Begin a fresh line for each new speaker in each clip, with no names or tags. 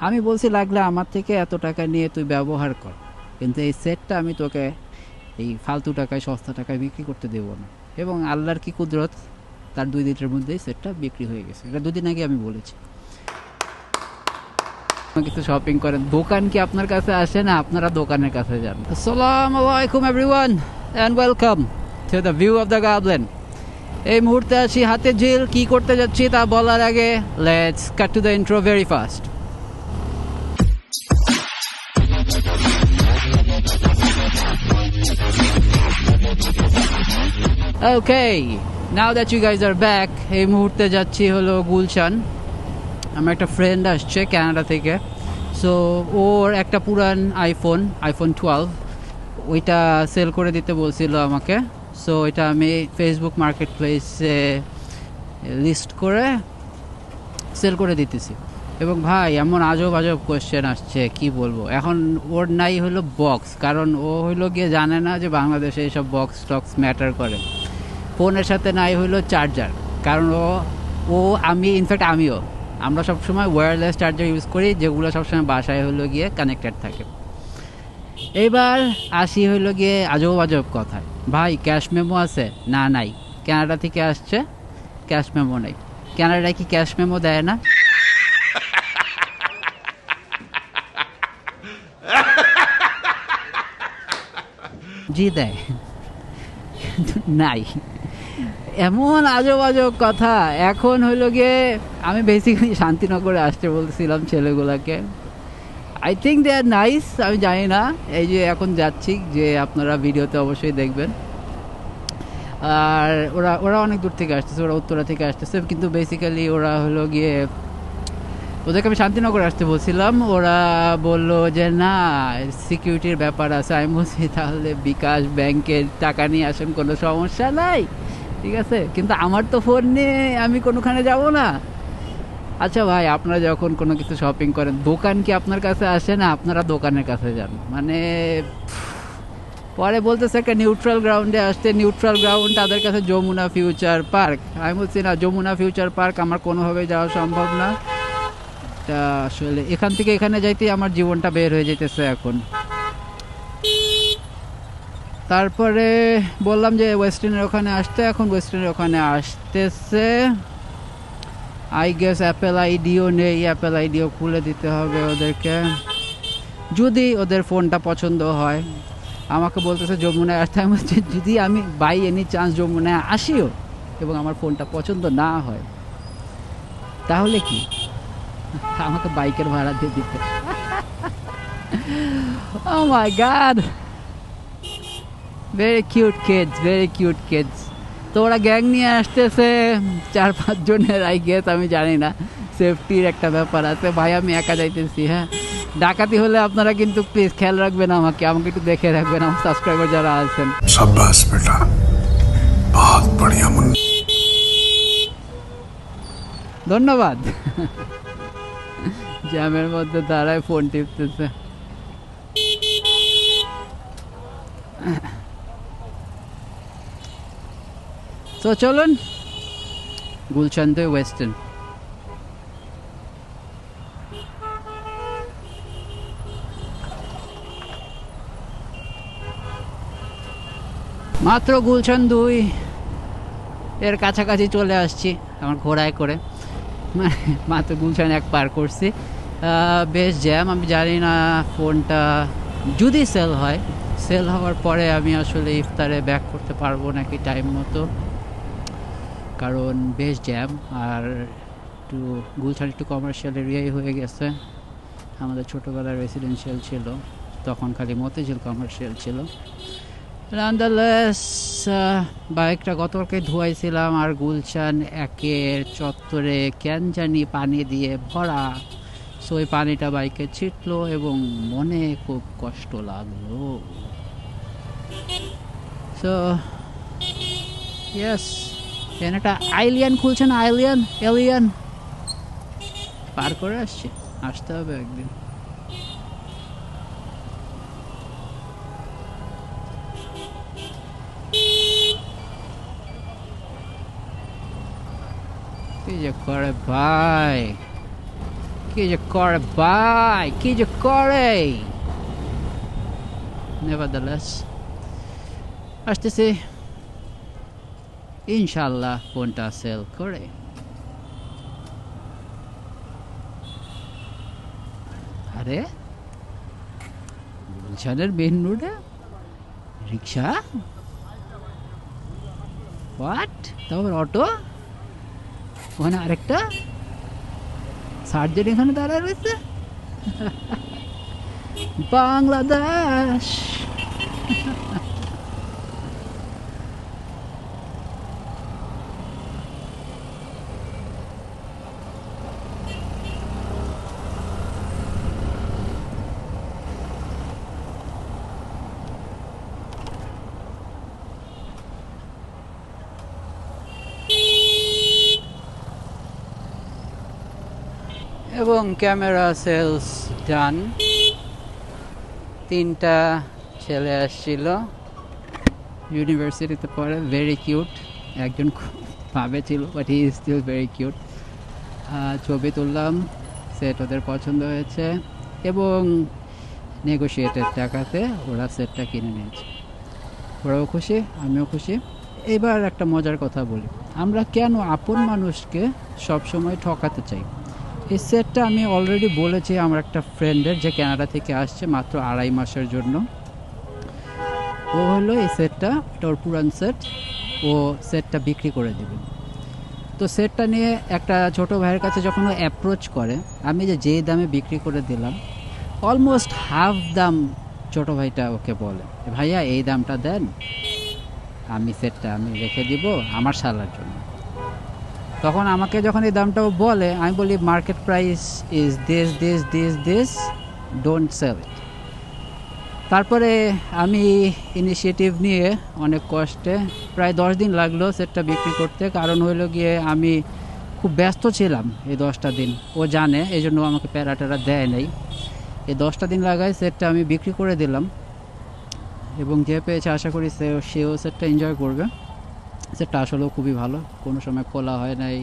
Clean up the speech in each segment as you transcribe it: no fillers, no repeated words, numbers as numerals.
আমি বলছি লাগলে আমার থেকে এত টাকা নিয়ে তুই ব্যবহার কর, কিন্তু এই সেটটা আমি তোকে এই ফালতু টাকায় সস্তা টাকায় বিক্রি করতে দেবো না। এবং আল্লাহর কি কুদরত, তার 2 দিনের মধ্যেই সেটটা বিক্রি হয়ে গেছে। এটা 2 দিন আগে আমি বলেছি। কিছু শপিং করেন, দোকান কি আপনার কাছে আসে না আপনারা দোকানের কাছে যান? আসসালামু আলাইকুম everyone and welcome to the view of the গাবলেন। এই মুহূর্তে আছি হাতে ঝিল। কি করতে যাচ্ছি তা বলার আগে let's cut to the intro very fast. Okay, now that you guys are back, এই মুহূর্তে যাচ্ছি হলো গুলশান। আমার একটা ফ্রেন্ড আসছে কানাডা থেকে। সো ওর একটা পুরান আইফোন 12 ওইটা সেল করে দিতে বলছিল আমাকে। সো এটা আমি ফেসবুক মার্কেট প্লেসে লিস্ট করে সেল করে দিতেছি। এবং ভাই এমন আজব কোয়েশ্চেন আসছে কি বলবো। এখন ওর নাই হলো বক্স, কারণ ও হইলো গিয়ে জানে না যে বাংলাদেশে এইসব বক্স টক্স ম্যাটার করে। ফোনের সাথে নাই হইলো চার্জার, কারণ আমিও আমরা সবসময় ওয়্যারলেস চার্জার ইউজ করি, যেগুলো সবসময় বাসায় হইলো গিয়ে কানেক্টেড থাকে। এবার আসি হইলো গিয়ে আজব কথায়। ভাই ক্যাশ মেমো আছে? না, নাই। কানাডা থেকে আসছে, ক্যাশ মেমো নেই। কানাডায় কি ক্যাশ মেমো দেয় না? জি দেয়, নাই। এমন আজব কথা। এখন হইল গিয়ে আমি বেসিক্যালি শান্তিনগরে আসতে বলতেছিলাম ছেলেগুলাকে। I think they are nice, আমি জানি না। এই যে এখন যাচ্ছি, যে আপনারা ভিডিওতে অবশ্যই দেখবেন। আর ওরা অনেক দূর থেকে আসতেছে, ওরা উত্তরা থেকে আসতেছে, কিন্তু বেসিক্যালি ওরা হলো গিয়ে, ওদেরকে আমি শান্তিনগর আসতে বলছিলাম। ওরা বলল যে না, সিকিউরিটির ব্যাপার আছে। আমি বলছি তাহলে বিকাশ ব্যাংকের টাকা নিয়ে আসেন, কোনো সমস্যা নাই, ঠিক আছে, কিন্তু আমার তো ফোন নিয়ে আমি কোনোখানে যাব না। আচ্ছা ভাই, আপনারা যখন কোনো কিছু শপিং করেন, দোকান কি আপনার কাছে আসে না আপনারা দোকানের কাছে যান? মানে পরে বলতেছে একটা নিউট্রাল গ্রাউন্ডে আসতে। নিউট্রাল গ্রাউন্ড তাদের কাছে যমুনা ফিউচার পার্ক। আমি বলছি না, যমুনা ফিউচার পার্ক আমার কোনোভাবেই যাওয়া সম্ভব না। আসলে এখান থেকে এখানে যাইতে আমার জীবনটা বের হয়ে যেতেছে এখন। তারপরে বললাম যে ওয়েস্টার্নের ওখানে আসতে। এখন ওয়েস্টার্নের ওখানে আসতেছে। আই গেস অ্যাপেল আইডিও নেই, অ্যাপেল আইডিও খুলে দিতে হবে ওদেরকে। যদি ওদের ফোনটা পছন্দ হয়, আমাকে বলতেছে যমুনায় আসতে। আমি বলছি যদি আমি বাই এনি চান্স যমুনায় আসিও এবং আমার ফোনটা পছন্দ না হয়, তাহলে কি আমাকে বাইকের ভাড়া দিয়ে দিতে? Oh my god, very cute kids. তো ওরা গ্যাং নিয়ে আসতেছে 4-5 জনের। আই গেস, আমি জানি না, সেফটির একটা ব্যাপার আছে। ভাই আমি একা যাইতেছি। হ্যাঁ, ডাকাতি হলে আপনারা কিন্তু প্লিজ খেয়াল রাখবেন, আমাকে একটু দেখে রাখবেন, আমার সাবস্ক্রাইবার যারা আছেন।
शाबाश बेटा, बहुत बढ़िया मुन्ना।
ধন্যবাদ। জ্যামের মধ্যে দাঁড়ায় ফোন টিপতেছে। তো চলুন গুলশান তো ওয়েস্টার্ন। মাত্র গুলশান 2 এর কাছাকাছি চলে আসছি আমার ঘোড়ায় করে। মাত্র গুলশান 1 পার করছি। বেশ জ্যাম। আমি জানি না ফোনটা যদি সেল হওয়ার পরে আমি আসলে ইফতারে ব্যাক করতে পারবো নাকি টাইম মতো, কারণ বেশ জ্যাম। আর একটু গুলশান একটু কমার্শিয়াল এরিয়াই হয়ে গেছে। আমাদের ছোটোবেলার রেসিডেন্সিয়াল ছিল, তখন খালি মতিঝিল কমার্শিয়াল ছিল। নান্দালেস বাইকটা গতকালকে ধুয়াইছিলাম, আর গুলশান 1-এর চত্বরে কেন জানি পানি দিয়ে ভরা। সো ওই পানিটা বাইকে ছিটলো এবং মনে খুব কষ্ট লাগলো। সো ইয়েস, একটা আইলিয়ান খুলছে না, এলিয়ান পার করে আসতে হবে একদিন। কি যে করে ভাই, কি যে করে ভাই, কি যে করে। নেভারদালেস আসতেছে, ইনশাল্লাহ ফোনটা সেল করে। আরে গুলশানের মেন রোডে রিক্সা, হোয়াট, তারপর অটো, ওখানে আরেকটা সার্জেন এখানে দাঁড়ায় রয়েছে। বাংলাদেশ। এবং ক্যামেরা সেলস ডান। 3টা ছেলে আসছিল, ইউনিভার্সিটিতে পড়ে, ভেরি কিউট। একজন ভাবে ছিল, but he is still very cute. ছবি তুললাম, সেট ওদের পছন্দ হয়েছে এবং নেগোশিয়েটেড টাকাতে ওরা সেটটা কিনে নিয়েছে। ওরাও খুশি, আমিও খুশি। এবার একটা মজার কথা বলি, আমরা কেন আপন মানুষকে সবসময় ঠকাতে চাই? এই সেটটা আমি অলরেডি বলেছি আমার একটা ফ্রেন্ডের, যে কানাডা থেকে আসছে মাত্র 2.5 মাসের জন্য। ও হলো এই সেটটা, এটা ওর পুরান সেট, ও সেটটা বিক্রি করে দেবে। তো সেটটা নিয়ে একটা ছোট ভাইয়ের কাছে যখন ও অ্যাপ্রোচ করে, আমি যে দামে বিক্রি করে দিলাম, অলমোস্ট হাফ দাম ছোট ভাইটা ওকে বলে, ভাইয়া এই দামটা দেন, আমি সেটটা আমি রেখে দিব আমার শালার জন্য। তখন আমাকে যখন এই দামটাও বলে, আমি বলি market price is this this this this, don't sell it. তারপরে আমি ইনিশিয়েটিভ নিয়ে অনেক কষ্টে, প্রায় 10 দিন লাগলো সেটটা বিক্রি করতে। কারণ হইলো গিয়ে আমি খুব ব্যস্ত ছিলাম এই 10টা দিন, ও জানে, এই জন্য আমাকে প্যারাটারা দেয় নাই। এই 10টা দিন লাগায় সেটটা আমি বিক্রি করে দিলাম, এবং যে পেয়েছে আশা করি সেও সেটটা এনজয় করবে। সেটটা আসলেও খুবই ভালো, কোনো সময় খোলা হয় নাই।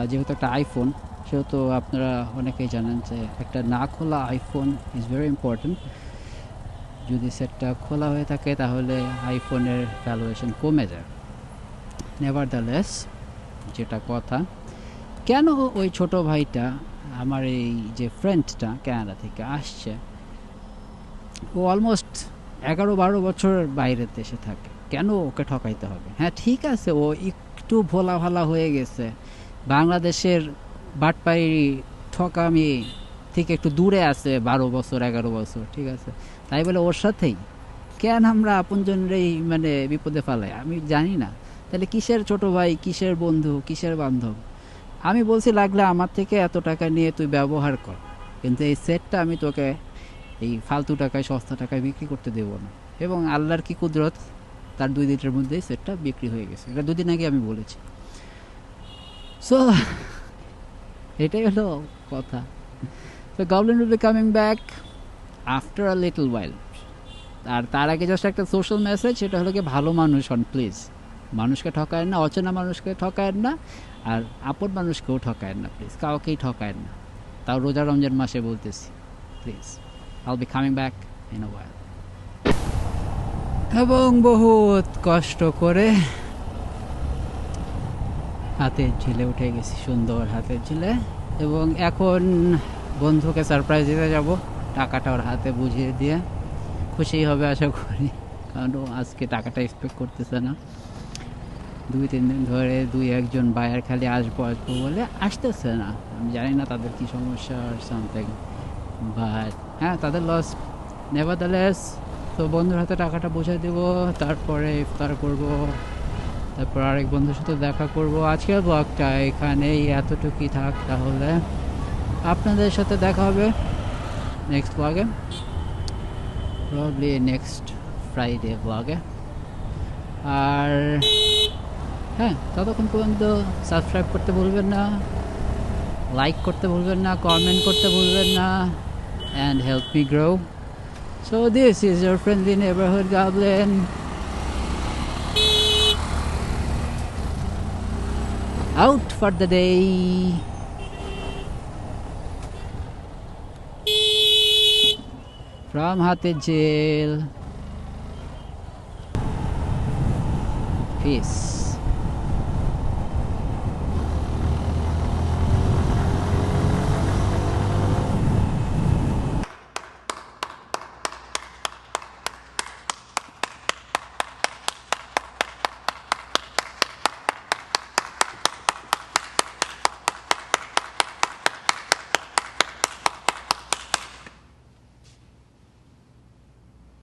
যেহেতু একটা আইফোন, সেহেতু আপনারা অনেকেই জানেন যে একটা না খোলা আইফোন ইজ ভেরি ইম্পর্টেন্ট। যদি সেটটা খোলা হয়ে থাকে তাহলে আইফোনের ভ্যালুয়েশন কমে যায়। নেভারদালেস, যেটা কথা, কেন ওই ছোট ভাইটা, আমার এই যে ফ্রেন্ডটা কানাডা থেকে আসছে, ও অলমোস্ট 11-12 বছর বাইরের দেশে থাকে, কেন ওকে ঠকাইতে হবে? হ্যাঁ ঠিক আছে, ও একটু ভোলা ভালা হয়ে গেছে, বাংলাদেশের বাটপাই ঠকামি থেকে একটু দূরে আছে 12 বছর 11 বছর, ঠিক আছে, তাই বলে ওর সাথেই কেন আমরা আপনজনরেই মানে বিপদে ফেলাই? আমি জানি না তাহলে কিসের ছোট ভাই, কিসের বন্ধু, কিসের বান্ধব? আমি বলছি লাগলে আমার থেকে এত টাকা নিয়ে তুই ব্যবহার কর, কিন্তু এই সেটটা আমি তোকে এই ফালতু টাকায়, সস্তা টাকায় বিক্রি করতে দেবো না। এবং আল্লাহর কি কুদরত, তার 2 দিনের মধ্যেই সেটটা বিক্রি হয়ে গেছে। এটা 2 দিন আগে আমি বলেছি। সো এটাই হলো কথা। So Goblin will be coming back after a little while. আর তার আগে জাস্ট একটা সোশ্যাল মেসেজ, সেটা হলো কি, ভালো মানুষ হন প্লিজ, মানুষকে ঠকায়েন না, অচেনা মানুষকে ঠকায়েন না, আর আপন মানুষকেও ঠকায়েন না প্লিজ, কাউকেই ঠকায়েন না। তাও রোজা রমজান মাসে বলতেছি, please. I'll be coming back in a while. এবং বহুত কষ্ট করে হাতের ঝিলে উঠে গেছি, সুন্দর হাতের ঝিলে। এবং এখন বন্ধুকে সারপ্রাইজ দিতে যাব, টাকাটা ওর হাতে বুঝিয়ে দিয়ে। খুশি হবে আশা করি, কারণ ও আজকে টাকাটা এক্সপেক্ট করতেছে না। 2-3 দিন ধরে 2-1 বায়ার খালি আসবো আসবো বলে আসতেছে না। আমি জানি না তাদের কি সমস্যা আর সামথিং, বাট হ্যাঁ তাদের লস। নেভারদালেস, তো বন্ধুর হাতে টাকাটা বুঝে দেব, তারপরে ইফতার করব, তারপর আরেক বন্ধুর সাথে দেখা করব। আজকের ব্লগটা এখানেই এতটুকুই থাক, তাহলে আপনাদের সাথে দেখা হবে নেক্সট ব্লগে, প্রবাবলি নেক্সট ফ্রাইডে ব্লগে। আর হ্যাঁ, ততক্ষণ পর্যন্ত সাবস্ক্রাইব করতে ভুলবেন না, লাইক করতে ভুলবেন না, কমেন্ট করতে ভুলবেন না, and help me grow. So this is your friendly neighborhood goblin, out for the day. from Hathi Jail. Peace.